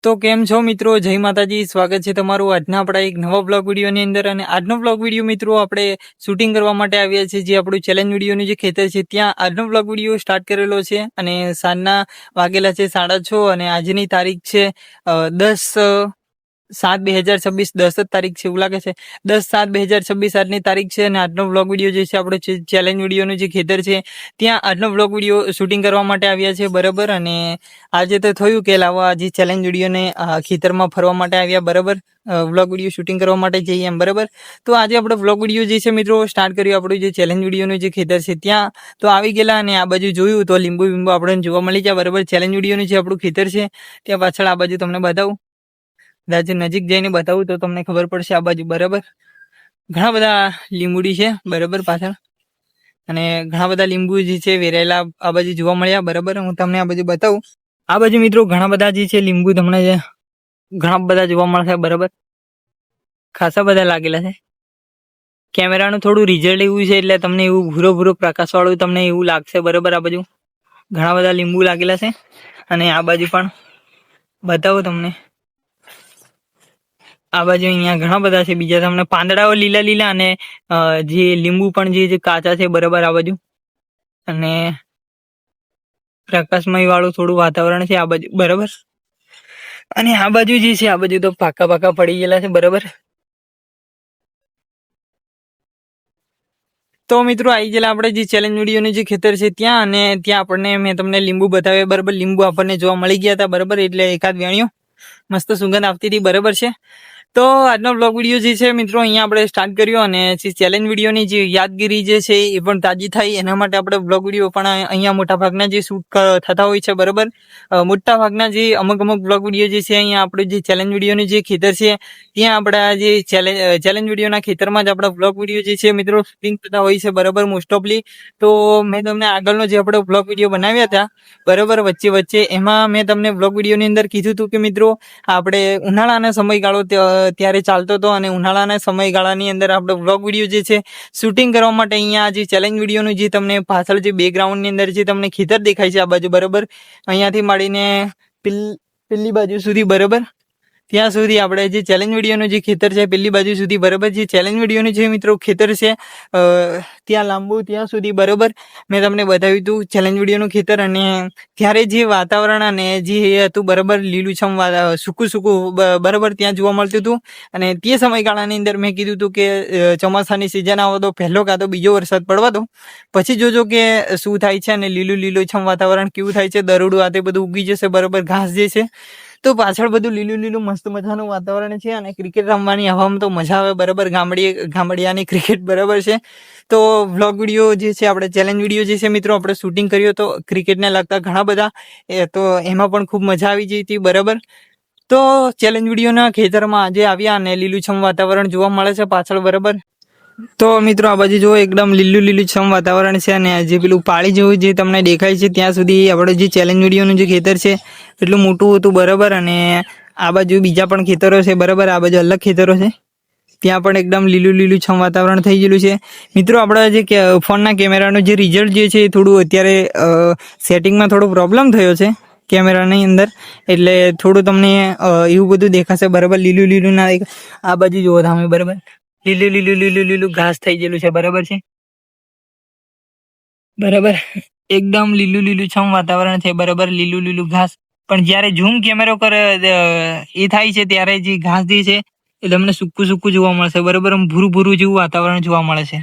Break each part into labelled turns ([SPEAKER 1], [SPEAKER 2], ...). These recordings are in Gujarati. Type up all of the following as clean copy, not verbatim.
[SPEAKER 1] તો કેમ છો મિત્રો, જય માતાજી। સ્વાગત છે તમારું આજના આપણા એક નવા બ્લોગ વિડીયોની અંદર। અને આજનો બ્લોગ વિડીયો મિત્રો આપણે શૂટિંગ કરવા માટે આવ્યા છે, જે આપણું ચેલેન્જ વિડીયોનું જે ખેતર છે ત્યાં આજનો બ્લોગ વિડીયો સ્ટાર્ટ કરેલો છે। અને સાંજના વાગેલા છે 6:30 અને આજની તારીખ છે 10/7/2026। 10 જ તારીખ છે એવું લાગે છે, 10/7/2026 આજની તારીખ છે। અને આજનો બ્લોગ વિડીયો જે છે આપણે ચેલેન્જ વિડીયોનું જે ખેતર છે ત્યાં આજનો બ્લોગ વિડીયો શૂટિંગ કરવા માટે આવ્યા છે, બરાબર। અને આજે તો થયું કે લાવો આજે ચેલેન્જ વિડીયોને ખેતરમાં ફરવા માટે આવ્યા, બરાબર। વ્લોગ વિડીયો શૂટિંગ કરવા માટે જઈએ એમ, બરાબર। તો આજે આપણે વ્લોગ વિડીયો જે છે મિત્રો સ્ટાર્ટ કર્યું આપણું જે ચેલેન્જ વિડીયોનું જે ખેતર છે ત્યાં તો આવી ગયેલા। અને આ બાજુ જોયું તો લીંબુ આપણને જોવા મળી જાય, બરાબર। ચેલેન્જ વિડીયોનું જે આપણું ખેતર છે ત્યાં પાછળ આ બાજુ તમને બતાવું, કદાચ નજીક જઈને બતાવું તો તમને ખબર પડશે। આ બાજુ બરાબર ઘણા બધા લીંબુડી છે, બરાબર પાછળ, અને ઘણા બધા લીંબુ જે છે વેરેલા આ બાજુ જોવા મળ્યા, બરાબર। હું તમને આ બાજુ બતાવું, આ બાજુ મિત્રો ઘણા બધા જે છે લીંબુ તમને ઘણા બધા જોવા મળશે, બરાબર। ખાસા બધા લાગેલા છે। કેમેરાનું થોડું રિઝલ્ટ એવું છે એટલે તમને એવું ભૂરો ભૂરો પ્રકાશ વાળું તમને એવું લાગશે, બરાબર। આ બાજુ ઘણા બધા લીંબુ લાગેલા છે અને આ બાજુ પણ બતાવું તમને, આ બાજુ અહીંયા ઘણા બધા છે બીજા તમને પાંદડાઓ લીલા લીલા અને જે લીંબુ પણ જે કાચા છે, બરાબર આ બાજુ। અને પ્રકાશમય વાળું થોડું વાતાવરણ છે આ બાજુ, બરાબર। અને આ બાજુ જે છે આ બાજુ તો પાકા પાકા પડી ગયેલા છે, બરાબર। તો મિત્રો આવી ગયેલા આપણે જે ચેલેન્જ વિડીયોનું જે ખેતર છે ત્યાં, અને ત્યાં આપણને મેં તમને લીંબુ બતાવ્યા, બરાબર। લીંબુ આપણને જોવા મળી ગયા હતા, બરાબર। એટલે એકાદ વેણ્યું મસ્ત સુગંધ આવતી હતી, બરાબર છે। તો આજનો બ્લોગ વિડીયો જે છે મિત્રો અહીંયા આપણે સ્ટાર્ટ કર્યો, અને જે ચેલેન્જ વિડીયોની જે યાદગીરી જે છે એ પણ તાજી થાય એના માટે આપણે બ્લોગ વિડીયો પણ અહીંયા મોટાભાગના જે શૂટ થતા હોય છે, બરાબર। મોટાભાગના જે અમુક બ્લોગ વિડીયો જે છે અહીંયા આપણે જે ચેલેન્જ વિડીયોનું જે ખેતર છે ત્યાં આપણા જે ચેલેન્જ વિડીયોના ખેતરમાં જ આપણા બ્લોગ વિડીયો જે છે મિત્રો શૂટિંગ થતા હોય છે, બરાબર, મોસ્ટ ઓફલી। તો મેં તમને આગળનો જે આપણે બ્લોગ વિડીયો બનાવ્યા હતા, બરાબર, વચ્ચે એમાં મેં તમને બ્લોગ વિડીયોની અંદર કીધું હતું કે મિત્રો આપણે ઉનાળાના સમયગાળો ત્યારે ચાલતો હતો, અને ઉનાળાના સમયગાળાની અંદર આપણે વ્લોગ વિડીયો જે છે શૂટિંગ કરવા માટે અહીંયા જે ચેલેન્જ વિડીયોનું જે તમને પાછળ જે બેકગ્રાઉન્ડની અંદર જે તમને ખેતર દેખાય છે આ બાજુ, બરાબર, અહીંયાથી માંડીને પેલી બાજુ સુધી, બરાબર, ત્યાં સુધી આપણે જે ચેલેન્જ વિડીયોનું જે ખેતર છે પેલી બાજુ સુધી, બરાબર, જે ચેલેન્જ વિડીયોનું જે મિત્રો ખેતર છે ત્યાં લાંબુ ત્યાં સુધી, બરાબર, મેં તમને બતાવ્યું હતું ચેલેન્જ વિડીયોનું ખેતર। અને ત્યારે જે વાતાવરણ અને જે હતું, બરાબર, લીલુંછમ સૂકું બરાબર ત્યાં જોવા મળતું હતું। અને તે સમયગાળાની અંદર મેં કીધું હતું કે ચોમાસાની સિઝન આવો તો પહેલો કાં તો બીજો વરસાદ પડવા દો, પછી જોજો કે શું થાય છે, અને લીલુંછમ વાતાવરણ કેવું થાય છે, દરોડું આ તે બધું ઉગી જશે, બરાબર, ઘાસ જે છે તો પાછળ બધું લીલું મસ્ત મજાનું વાતાવરણ છે। અને ક્રિકેટ રમવાની હવામાં તો મજા આવે, બરાબર, ગામડિયાની ક્રિકેટ, બરાબર છે। તો વ્લોગ વિડીયો જે છે આપણે ચેલેન્જ વિડીયો જે છે મિત્રો આપણે શૂટિંગ કર્યો તો ક્રિકેટને લગતા ઘણા બધા, તો એમાં પણ ખૂબ મજા આવી ગઈ હતી, બરાબર। તો ચેલેન્જ વિડીયોના ખેતરમાં આજે આવ્યા અને લીલુંછમ વાતાવરણ જોવા મળે છે પાછળ, બરાબર। તો મિત્રો આ બાજુ જો એકદમ લીલુંછમ વાતાવરણ છે, અને જે પેલું પાળી જેવું જે તમને દેખાય છે ત્યાં સુધી આપણે જે ચેલેન્જ વિડીયોનું જે ખેતર છે એટલું મોટું હતું, બરાબર। અને આ બાજુ બીજા પણ ખેતરો છે, બરાબર, આ બાજુ અલગ ખેતરો છે, ત્યાં પણ એકદમ લીલુંછમ વાતાવરણ થઈ ગયેલું છે મિત્રો। આપણા જે ફોનના કેમેરાનું જે રિઝલ્ટ જે છે એ થોડું અત્યારે સેટિંગમાં થોડો પ્રોબ્લેમ થયો છે કેમેરાની અંદર, એટલે થોડું તમને એવું બધું દેખાશે, બરાબર, લીલું ના આ બાજુ જુઓ તમે, બરાબર, લીલું ઘાસ થઈ ગયેલું છે, બરાબર છે, બરાબર, એકદમ લીલુંછમ વાતાવરણ છે, બરાબર, લીલું ઘાસ। પણ જ્યારે ઝૂમ કેમેરો એ થાય છે ત્યારે જે ઘાસ જે છે એ તમને સૂકું જોવા મળશે, બરાબર, ભૂરું જેવું વાતાવરણ જોવા મળે છે।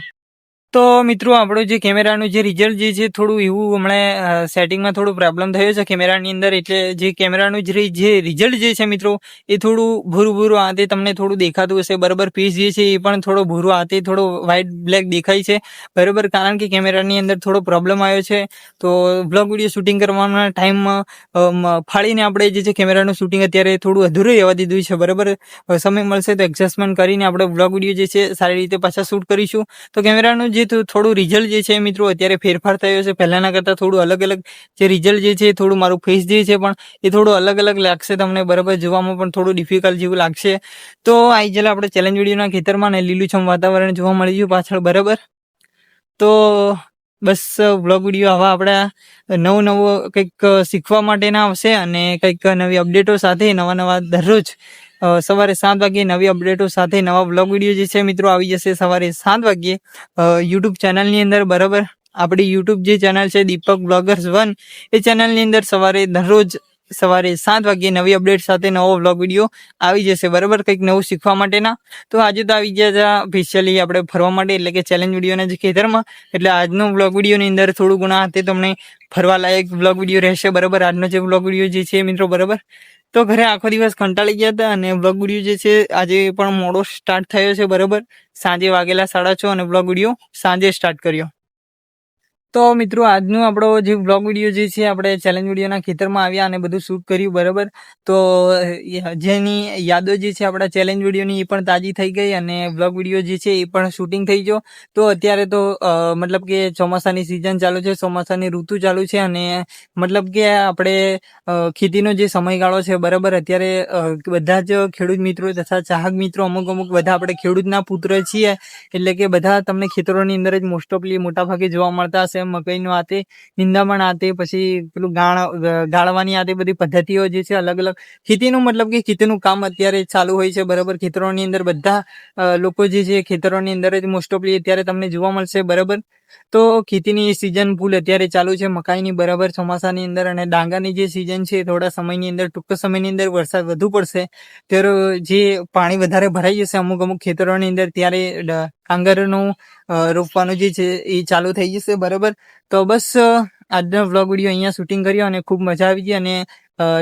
[SPEAKER 1] તો મિત્રો આપણું જે કેમેરાનું જે રિઝલ્ટ જે છે થોડું એવું હમણાં સેટિંગમાં થોડું પ્રોબ્લેમ થયો છે કેમેરાની અંદર, એટલે જે કેમેરાનું જે રિઝલ્ટ જે છે મિત્રો એ થોડું ભૂરું આ તે તમને થોડું દેખાતું હશે, બરાબર। પીસ જે છે એ પણ થોડો ભૂરો આ તે થોડો વ્હાઇટ બ્લેક દેખાય છે, બરાબર, કારણ કે કેમેરાની અંદર થોડો પ્રોબ્લેમ આવ્યો છે। તો બ્લોગ વિડીયો શૂટિંગ કરવાના ટાઈમમાં ફાળીને આપણે જે છે કેમેરાનું શૂટિંગ અત્યારે થોડું અધૂરું રહેવા દીધું છે, બરાબર। સમય મળશે તો એડજસ્ટમેન્ટ કરીને આપણે બ્લોગ વિડીયો જે છે સારી રીતે પાછા શૂટ કરીશું। તો કેમેરાનું જે થોડું રિઝલ્ટ જે છે મિત્રો અત્યારે ફેરફાર થયો છે, પહેલાના કરતાં થોડું અલગ જે રિઝલ્ટ જે છે થોડું મારું ફેસ જે છે પણ એ થોડું અલગ લાગશે તમને, બરાબર, જોવામાં પણ થોડું ડિફિકલ્ટ જેવું લાગશે। તો આવી ગયેલા આપણે ચેલેન્જ વિડીયોના ખેતરમાં ને લીલુંછમ વાતાવરણ જોવા મળી ગયું પાછળ, બરાબર। તો બસ વ્લોગ વિડીયો આવા આપણા નવો કંઈક શીખવા માટેના આવશે અને કંઈક નવી અપડેટો સાથે નવા દરરોજ સવારે 7 વાગ્યે નવી અપડેટો સાથે નવા વ્લોગ વિડીયો જે છે મિત્રો આવી જશે સવારે 7 વાગ્યે યુટ્યુબ ચેનલની અંદર, બરાબર. આપણી યુટ્યુબ જે ચેનલ છે દીપક બ્લોગર્સ 1, એ ચેનલની અંદર દરરોજ સવારે 7 વાગ્યે નવી અપડેટ સાથે નવો વ્લોગ વિડીયો આવી જશે, બરાબર, કંઈક નવું શીખવા માટેના. તો આજે તો આવી ગયા હતા સ્પેશિયલી આપણે ફરવા માટે, એટલે કે ચેલેન્જ વિડીયોના જે ખેતરમાં. એટલે આજનો વ્લોગ વિડીયોની અંદર થોડું ઘણા તે તમને ફરવા લાયક વ્લોગ વિડીયો રહેશે, બરાબર. આજનો જે વ્લોગ વિડીયો જે છે મિત્રો, બરાબર. તો ઘરે આખો દિવસ કંટાળી ગયા હતા અને વ્લોગ વિડીયો જે છે આજે પણ મોડો સ્ટાર્ટ થયો છે, બરાબર. સાંજે વાગેલા 6:30 અને વ્લોગ વિડીયો સાંજે સ્ટાર્ટ કર્યો. તો મિત્રો આજનો આપણો જે વ્લોગ વિડીયો જે છે આપણે ચેલેન્જ વિડીયોના ખેતરમાં આવ્યા અને બધું શૂટ કર્યું, બરાબર. તો જેની યાદો જે છે આપણા ચેલેન્જ વિડીયોની એ પણ તાજી થઈ ગઈ અને વ્લોગ વિડીયો જે છે એ પણ શૂટિંગ થઈ ગયો. તો અત્યારે તો મતલબ કે ચોમાસાની સિઝન ચાલુ છે, ચોમાસાની ઋતુ ચાલુ છે અને મતલબ કે આપણે ખેતીનો જે સમયગાળો છે, બરાબર. અત્યારે બધા જ ખેડૂત મિત્રો તથા ચાહક મિત્રો અમુક બધા આપણે ખેડૂતના પુત્ર છીએ, એટલે કે બધા તમને ખેતરોની અંદર જ મોસ્ટ ઓફલી મોટા ભાગે જોવા મળતા હશે. મકઈનો આતે, નિંદામણ આતે, પછી પેલું ગાળવાની આતે, બધી પદ્ધતિઓ જે છે અલગ અલગ ખેતીનું, મતલબ કે ખેતીનું કામ અત્યારે ચાલુ હોય છે, બરાબર. ખેતરોની અંદર બધા લોકો જે છે ખેતરોની અંદર જ મોસ્ટ ઓફલી અત્યારે તમને જોવા મળશે, બરાબર. તો ખેતીની સિઝન ફૂલ અત્યારે ચાલુ છે મકાઈની, બરાબર, ચોમાસાની અંદર. અને ડાંગરની જે સિઝન છે થોડા સમયની અંદર, ટૂંક સમયની અંદર વરસાદ વધુ પડશે ત્યારે જે પાણી વધારે ભરાઈ જશે અમુક ખેતરોની અંદર, ત્યારે ડાંગરનું રોપવાનું જે છે એ ચાલુ થઈ જશે, બરાબર. તો બસ આજનો વ્લોગ વિડીયો અહીંયા શૂટિંગ કર્યો અને ખૂબ મજા આવી ગઈ અને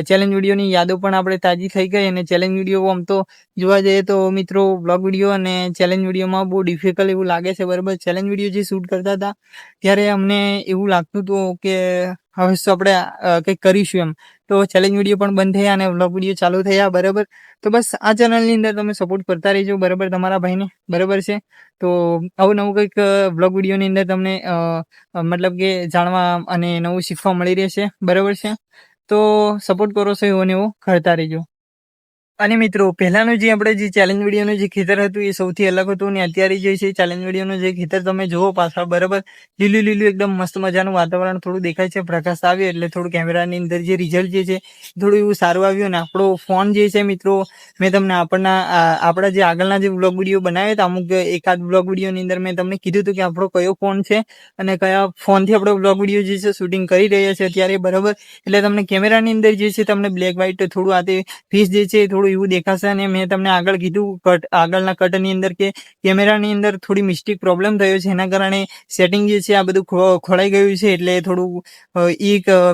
[SPEAKER 1] ચેલેન્જ વિડીયોની યાદો પણ આપણે તાજી થઈ ગઈ. અને ચેલેન્જ વિડીયો આમ તો જોવા જઈએ તો મિત્રો વ્લોગ વિડીયો અને ચેલેન્જ વિડીયોમાં બહુ ડિફિકલ્ટ એવું લાગે છે, બરાબર. ચેલેન્જ વિડીયો જે શૂટ કરતા હતા ત્યારે અમને એવું લાગતું હતું કે હવે શું આપણે કંઈક કરીશું એમ. તો ચેલેન્જ વિડીયો પણ બંધ થયા અને વ્લોગ વિડીયો ચાલુ થયા, બરાબર. તો બસ આ ચેનલની અંદર તમે સપોર્ટ કરતા રહેજો, બરાબર, તમારા ભાઈને, બરાબર છે. તો આવું નવું કંઈક વ્લોગ વિડીયોની અંદર તમને મતલબ કે જાણવા અને નવું શીખવા મળી રહેશે, બરાબર છે. તો સપોર્ટ કરો છો એવો ને એવો કરતા રહેજો. અને મિત્રો પહેલાનું જે આપણે જે ચેલેન્જ વિડીયોનું જે ખેતર હતું એ સૌથી અલગ હતું અને અત્યારે જે છે ચેલેન્જ વિડીયોનું જે ખેતર તમે જુઓ પાછળ, બરાબર, લીલું એકદમ મસ્ત મજાનું વાતાવરણ થોડું દેખાય છે. પ્રકાશ આવ્યો એટલે થોડું કેમેરાની અંદર જે રિઝલ્ટ જે છે થોડું એવું સારું આવ્યું. અને આપણો ફોન જે છે મિત્રો, મેં તમને આપણા જે આગળના જે વ્લોગ વિડીયો બનાવ્યા હતા, અમુક એકાદ વ્લોગ વિડીયોની અંદર મેં તમને કીધું હતું કે આપણો કયો ફોન છે અને કયા ફોનથી આપણે વ્લોગ વિડીયો જે છે શૂટિંગ કરી રહ્યા છે અત્યારે, બરાબર. એટલે તમને કેમેરાની અંદર જે છે તમને બ્લેક વ્હાઇટ થોડું આ તે ફેસ જે છે થોડું એવું દેખાશે. અને મેં તમને આગળ કીધું આગળના કટની અંદર કે કેમેરાની અંદર થોડી મિસ્ટેક પ્રોબ્લેમ થયો છે, એના કારણે સેટિંગ જે છે આ બધું ખોળાઈ ગયું છે. એટલે થોડું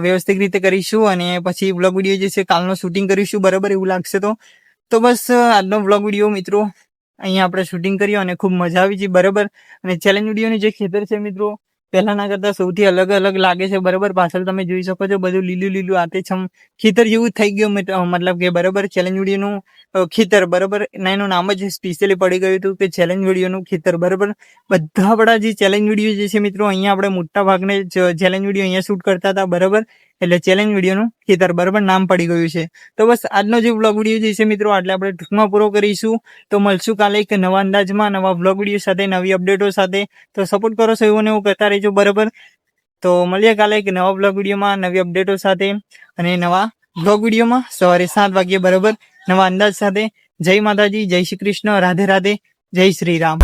[SPEAKER 1] વ્યવસ્થિત રીતે કરીશું અને પછી વ્લોગ વિડીયો જે છે કાલનો શૂટિંગ કરીશું, બરાબર, એવું લાગશે તો બસ આજનો વ્લોગ વિડીયો મિત્રો અહીંયા આપણે શૂટિંગ કર્યો અને ખૂબ મજા આવી છે, બરાબર. અને ચેલેન્જ વિડીયોની જે ખેતર છે મિત્રો પહેલાના કરતા સૌથી અલગ લાગે છે, બરાબર. પાછળ તમે જોઈ શકો છો બધું લીલું આતે છમ ખેતર જેવું થઈ ગયું, મતલબ કે બરાબર ચેલેન્જ વિડીયોનું ખેતર, બરાબર. એનું નામ જ સ્પેશિયલી પડી ગયું હતું કે ચેલેન્જ વિડીયોનું ખેતર, બરાબર. બધા આપણા જે ચેલેન્જ વિડીયો જે છે મિત્રો અહીંયા આપણે મોટા ભાગને ચેલેન્જ વિડીયો અહીંયા શૂટ કરતા હતા, બરાબર. એટલે ચેલેન્જ વિડીયોનું ખેતર, બરાબર, નામ પડી ગયું છે. તો બસ આજનો જે વ્લોગ વિડીયો જે છે મિત્રો આટલે આપણે ટૂંકમાં પૂરો કરીશું. તો મળશું કાલે એક નવા અંદાજમાં નવા વ્લોગ વિડીયો સાથે, નવી અપડેટો સાથે. તો સપોર્ટ કરો છો એવું ને એવું કરતા રહેજો, બરાબર. તો મળીએ કાલે એક નવા વ્લોગ વિડીયોમાં નવી અપડેટો સાથે અને નવા વ્લોગ વિડીયોમાં સવારે 7 વાગ્યે, બરાબર, નવા અંદાજ સાથે. જય માતાજી, જય શ્રી કૃષ્ણ, રાધે રાધે, જય શ્રી રામ.